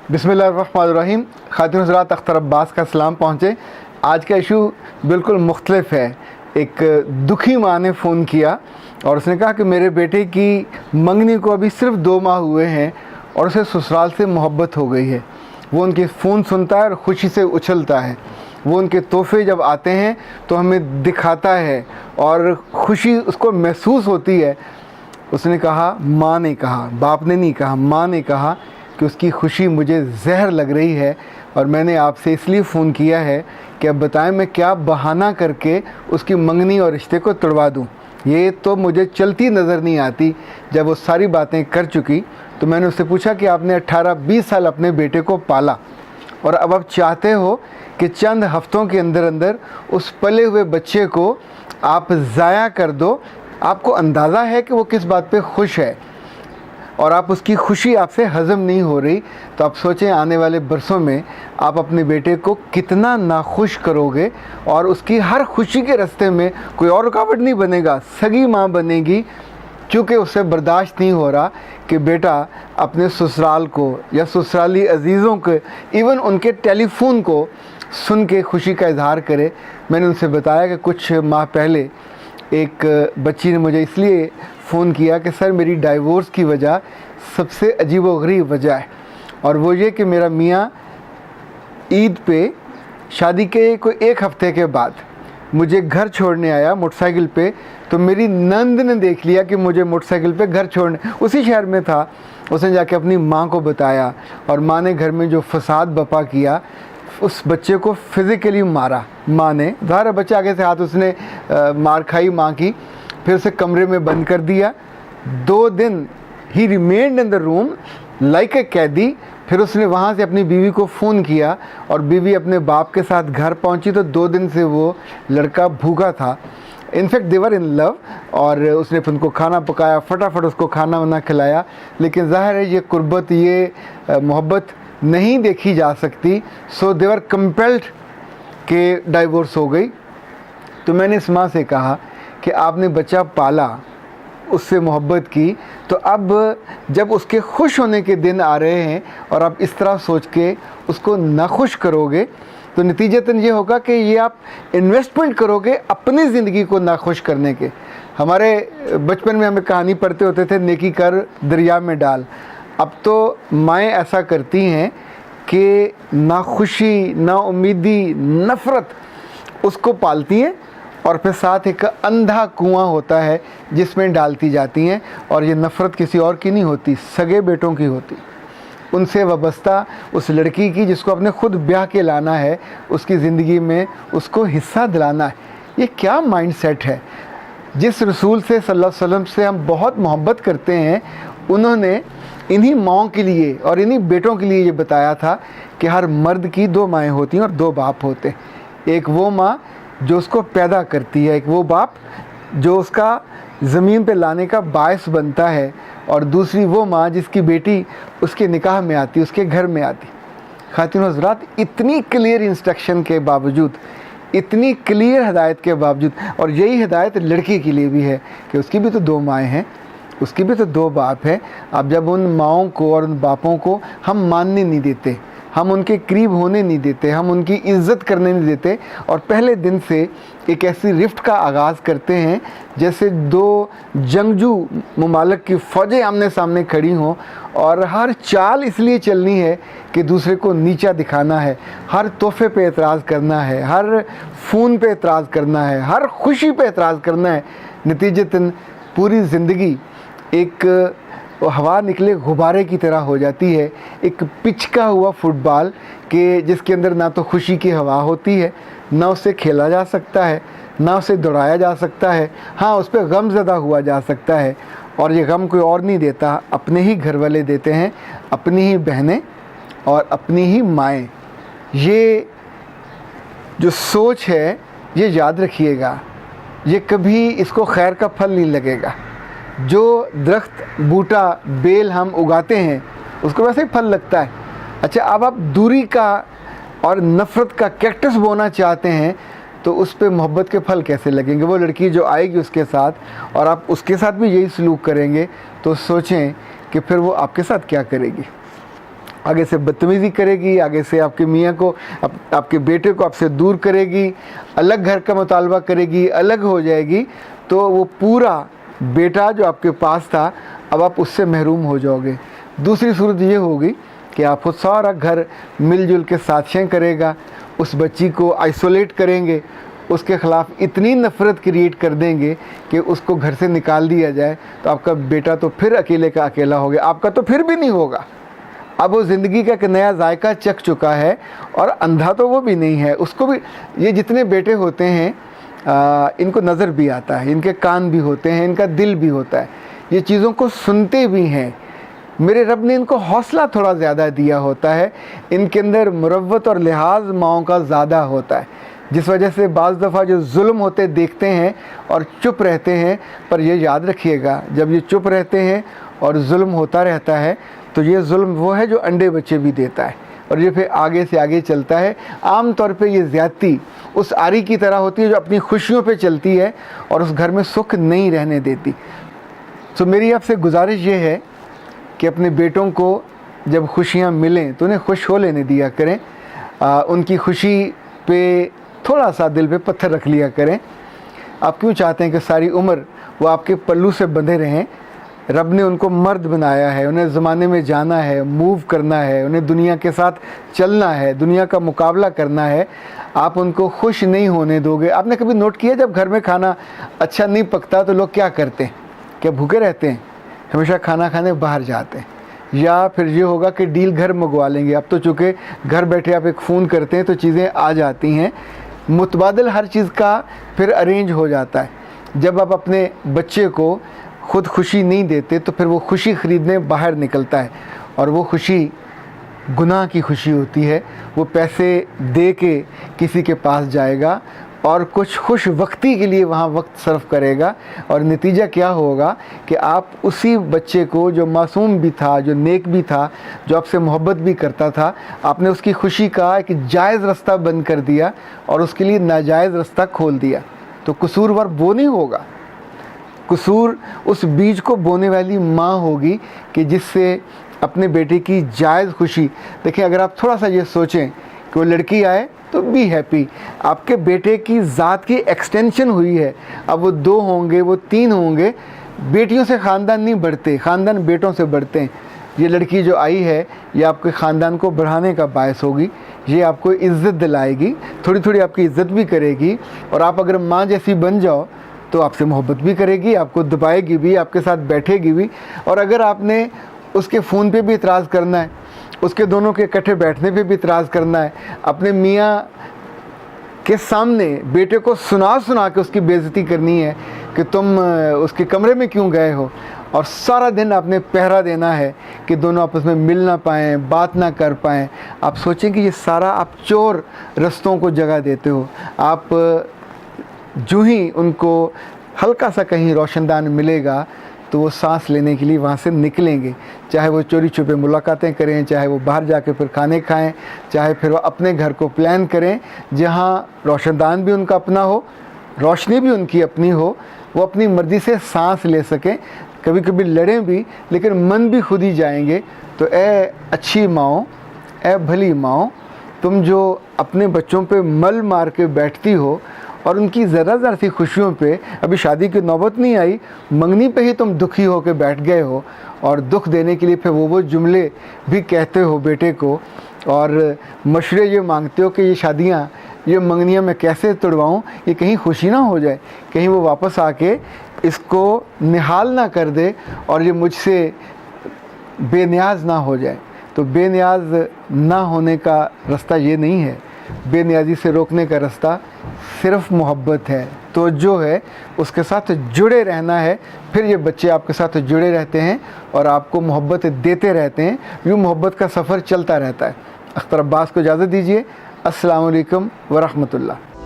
बिस्मिल्लाहिर्रहमानिर्रहीम। खातिन हज़रात, अख्तर अब्बास का सलाम पहुँचे। आज का इशू बिल्कुल मुख्तलिफ है। एक दुखी माँ ने फ़ोन किया और उसने कहा कि मेरे बेटे की मंगनी को अभी सिर्फ 2 माह हुए हैं और उसे ससुराल से मोहब्बत हो गई है। वो उनके फ़ोन सुनता है और ख़ुशी से उछलता है। वो उनके तोहफ़े जब आते हैं तो हमें दिखाता है और ख़ुशी उसको महसूस होती है। उसने कहा, माँ ने कहा, बाप ने नहीं कहा, माँ ने कहा कि उसकी खुशी मुझे जहर लग रही है और मैंने आपसे इसलिए फ़ोन किया है कि अब बताएं मैं क्या बहाना करके उसकी मंगनी और रिश्ते को तोड़वा दूं। ये तो मुझे चलती नज़र नहीं आती। जब वो सारी बातें कर चुकी तो मैंने उससे पूछा कि आपने 18-20 साल अपने बेटे को पाला और अब आप चाहते हो कि चंद हफ्तों के अंदर अंदर उस पले हुए बच्चे को आप ज़ाया कर दो। आपको अंदाज़ा है कि वो किस बात पे खुश है और आप उसकी खुशी आपसे हज़म नहीं हो रही। तो आप सोचें आने वाले बरसों में आप अपने बेटे को कितना नाखुश करोगे और उसकी हर खुशी के रास्ते में कोई और रुकावट नहीं बनेगा, सगी माँ बनेगी। क्योंकि उससे बर्दाश्त नहीं हो रहा कि बेटा अपने ससुराल को या ससुराली अजीज़ों के इवन उनके टेलीफोन को सुन के खुशी का इजहार करे। मैंने उनसे बताया कि कुछ माह पहले एक बच्ची ने मुझे इसलिए फ़ोन किया कि सर मेरी डाइवोर्स की वजह सबसे अजीबोगरीब वजह है और वो ये कि मेरा मियाँ ईद पे शादी के कोई 1 हफ़्ते के बाद मुझे घर छोड़ने आया मोटरसाइकिल पे। तो मेरी नंद ने देख लिया कि मुझे मोटरसाइकिल पे घर छोड़ने, उसी शहर में था। उसने जाके अपनी माँ को बताया और माँ ने घर में जो फसाद बपा किया, उस बच्चे को फिज़िकली मारा माँ ने। ज़ाहिर बच्चा आगे से हाथ उसने मार खाई माँ की। फिर उसे कमरे में बंद कर दिया। 2 दिन ही remained in the room like a कैदी। फिर उसने वहाँ से अपनी बीवी को फ़ोन किया और बीवी अपने बाप के साथ घर पहुँची तो 2 दिन से वो लड़का भूखा था। इनफैक्ट देवर इन लव और उसने फिर उनको खाना पकाया, फटाफट उसको खाना वाना खिलाया। लेकिन ज़ाहिर है ये कुर्बत, ये मोहब्बत नहीं देखी जा सकती। सो देवर कंपेल्ड के डाइवोर्स हो गई। तो मैंने इस माँ से कहा कि आपने बच्चा पाला, उससे मोहब्बत की, तो अब जब उसके खुश होने के दिन आ रहे हैं और आप इस तरह सोच के उसको नाखुश करोगे तो नतीजतन ये होगा कि ये आप इन्वेस्टमेंट करोगे अपनी ज़िंदगी को नाखुश करने के। हमारे बचपन में हमें कहानी पढ़ते होते थे, नेकी कर दरिया में डाल। अब तो माएँ ऐसा करती हैं कि नाखुशी, नाउम्मीदी, नफ़रत उसको पालती हैं और फिर साथ एक अंधा कुआं होता है जिसमें डालती जाती हैं। और ये नफ़रत किसी और की नहीं होती, सगे बेटों की होती, उनसे वाबस्ता उस लड़की की जिसको अपने खुद ब्याह के लाना है, उसकी ज़िंदगी में उसको हिस्सा दिलाना है। ये क्या माइंडसेट है। जिस रसूल से सल्लल्लाहु अलैहि वसल्लम से हम बहुत मोहब्बत करते हैं, उन्होंने इन्हीं माँओं के लिए और इन्हीं बेटों के लिए ये बताया था कि हर मर्द की 2 माएँ होती हैं और 2 बाप होते हैं। एक वो माँ जो उसको पैदा करती है, एक वो बाप जो उसका ज़मीन पे लाने का बायस बनता है, और दूसरी वो माँ जिसकी बेटी उसके निकाह में आती, उसके घर में आती। खातिन हज़रात, इतनी क्लियर इंस्ट्रक्शन के बावजूद, इतनी क्लियर हिदायत के बावजूद, और यही हिदायत लड़की के लिए भी है कि उसकी भी तो 2 माएँ हैं, उसकी भी तो 2 बाप हैं। अब जब उन माँओं को और उन बापों को हम मानने नहीं देते, हम उनके करीब होने नहीं देते, हम उनकी इज़्ज़त करने नहीं देते और पहले दिन से एक ऐसी रिफ्ट का आगाज़ करते हैं जैसे 2 जंगजू ममालिक की फ़ौजें आमने सामने खड़ी हों और हर चाल इसलिए चलनी है कि दूसरे को नीचा दिखाना है, हर तोहफ़े पे एतराज़ करना है, हर फ़ोन पे एतराज़ करना है, हर खुशी पे एतराज़ करना है। नतीजतन पूरी ज़िंदगी एक हवा निकले गुब्बारे की तरह हो जाती है, एक पिचका हुआ फुटबॉल के जिसके अंदर ना तो खुशी की हवा होती है, ना उससे खेला जा सकता है, ना उसे दौड़ाया जा सकता है। हाँ, उस पर गम ज़दा हुआ जा सकता है और ये गम कोई और नहीं देता, अपने ही घर वाले देते हैं, अपनी ही बहनें और अपनी ही माएँ। ये जो सोच है ये याद रखिएगा, ये कभी इसको खैर का फल नहीं लगेगा। जो दरख्त, बूटा, बेल हम उगाते हैं उसको वैसे ही फल लगता है। अच्छा, अब आप दूरी का और नफ़रत का कैक्टस बोना चाहते हैं तो उस पे मोहब्बत के फल कैसे लगेंगे। वो लड़की जो आएगी उसके साथ और आप उसके साथ भी यही सलूक करेंगे तो सोचें कि फिर वो आपके साथ क्या करेगी। आगे से बदतमीज़ी करेगी, आगे से आपके मियाँ को आपके बेटे को आपसे दूर करेगी, अलग घर का मुतालबा करेगी, अलग हो जाएगी, तो वो पूरा बेटा जो आपके पास था अब आप उससे महरूम हो जाओगे। दूसरी सूरत ये होगी कि आपको सारा घर मिलजुल के साजिशें करेगा, उस बच्ची को आइसोलेट करेंगे, उसके ख़िलाफ़ इतनी नफ़रत क्रिएट कर देंगे कि उसको घर से निकाल दिया जाए, तो आपका बेटा तो फिर अकेले का अकेला हो गया, आपका तो फिर भी नहीं होगा। अब वो ज़िंदगी का एक नया जायका चख चुका है और अंधा तो वो भी नहीं है, उसको भी ये जितने बेटे होते हैं इनको नज़र भी आता है, इनके कान भी होते हैं, इनका दिल भी होता है, ये चीज़ों को सुनते भी हैं। मेरे रब ने इनको हौसला थोड़ा ज़्यादा दिया होता है, इनके अंदर मुरव्वत और लिहाज माओं का ज़्यादा होता है, जिस वजह से बाज़ दफ़ा जो जुल्म होते देखते हैं और चुप रहते हैं। पर ये याद रखिएगा, जब ये चुप रहते हैं और जुल्म होता रहता है तो ये जुल्म वो है जो अंडे बच्चे भी देता है और ये फिर आगे से आगे चलता है। आम तौर पे ये ज़्यादती उस आरी की तरह होती है जो अपनी खुशियों पे चलती है और उस घर में सुख नहीं रहने देती। तो मेरी आपसे गुजारिश ये है कि अपने बेटों को जब खुशियाँ मिलें तो उन्हें खुश हो लेने दिया करें, उनकी खुशी पे थोड़ा सा दिल पे पत्थर रख लिया करें। आप क्यों चाहते हैं कि सारी उम्र वो आपके पल्लू से बंधे रहें? रब ने उनको मर्द बनाया है, उन्हें ज़माने में जाना है, मूव करना है, उन्हें दुनिया के साथ चलना है, दुनिया का मुकाबला करना है। आप उनको खुश नहीं होने दोगे। आपने कभी नोट किया जब घर में खाना अच्छा नहीं पकता तो लोग क्या करते हैं? क्या भूखे रहते हैं? हमेशा खाना खाने बाहर जाते हैं, या फिर ये होगा कि डील घर मंगवा लेंगे। अब तो चूँकि घर बैठे आप एक फ़ोन करते हैं तो चीज़ें आ जाती हैं, मुतबादिल हर चीज़ का फिर अरेंज हो जाता है। जब आप अपने बच्चे को खुद खुशी नहीं देते तो फिर वो खुशी ख़रीदने बाहर निकलता है और वो खुशी गुनाह की खुशी होती है। वो पैसे दे के किसी के पास जाएगा और कुछ खुश वक्ती के लिए वहाँ वक्त सर्फ करेगा और नतीजा क्या होगा कि आप उसी बच्चे को जो मासूम भी था, जो नेक भी था, जो आपसे मोहब्बत भी करता था, आपने उसकी खुशी का एक जायज़ रास्ता बंद कर दिया और उसके लिए नाजायज़ रास्ता खोल दिया। तो कसूरवार वो नहीं होगा, कसूर उस बीज को बोने वाली माँ होगी कि जिससे अपने बेटे की जायज़ खुशी। देखिए, अगर आप थोड़ा सा ये सोचें कि वो लड़की आए तो बी हैप्पी, आपके बेटे की ज़ात की एक्सटेंशन हुई है। अब वो 2 होंगे, वो 3 होंगे, बेटियों से ख़ानदान नहीं बढ़ते, ख़ानदान बेटों से बढ़ते हैं। ये लड़की जो आई है ये आपके ख़ानदान को बढ़ाने का बायस होगी, ये आपको इज़्ज़त दिलाएगी, थोड़ी थोड़ी आपकी इज़्ज़त भी करेगी और आप अगर माँ जैसी बन जाओ तो आपसे मोहब्बत भी करेगी, आपको दबाएगी भी, आपके साथ बैठेगी भी। और अगर आपने उसके फ़ोन पे भी इतराज़ करना है, उसके दोनों के इकट्ठे बैठने पे भी इतराज़ करना है, अपने मियाँ के सामने बेटे को सुना सुना के उसकी बेइज्जती करनी है कि तुम उसके कमरे में क्यों गए हो, और सारा दिन आपने पहरा देना है कि दोनों आपस में मिल ना पाएँ, बात ना कर पाएँ। आप सोचें कि ये सारा आप चोर रस्तों को जगह देते हो। आप जो ही उनको हल्का सा कहीं रोशनदान मिलेगा तो वो सांस लेने के लिए वहाँ से निकलेंगे, चाहे वो चोरी छुपे मुलाकातें करें, चाहे वो बाहर जाके फिर खाने खाएं, चाहे फिर वो अपने घर को प्लान करें जहाँ रोशनदान भी उनका अपना हो, रोशनी भी उनकी अपनी हो, वो अपनी मर्ज़ी से सांस ले सकें। कभी कभी लड़ें भी लेकिन मन भी खुद ही जाएंगे। तो ए अच्छी माओ, ए भली माओ, तुम जो अपने बच्चों पे मल मार के बैठती हो और उनकी ज़रा सी खुशियों पे, अभी शादी की नौबत नहीं आई, मंगनी पे ही तुम दुखी हो के बैठ गए हो और दुख देने के लिए फिर वो जुमले भी कहते हो बेटे को और मशवरे ये मांगते हो कि ये शादियाँ, ये मंगनियाँ मैं कैसे तुड़वाऊँ, ये कहीं खुशी ना हो जाए, कहीं वो वापस आके इसको निहाल ना कर दे और ये मुझसे बेनियाज ना हो जाए। तो बेनियाज ना होने का रास्ता ये नहीं है, बेनियाजी से रोकने का रास्ता सिर्फ मोहब्बत है, तो जो है उसके साथ जुड़े रहना है। फिर ये बच्चे आपके साथ जुड़े रहते हैं और आपको मोहब्बत देते रहते हैं, यूँ मोहब्बत का सफ़र चलता रहता है। अख्तर अब्बास को इजाज़त दीजिए। अस्सलाम वालेकुम व रहमतुल्लाह।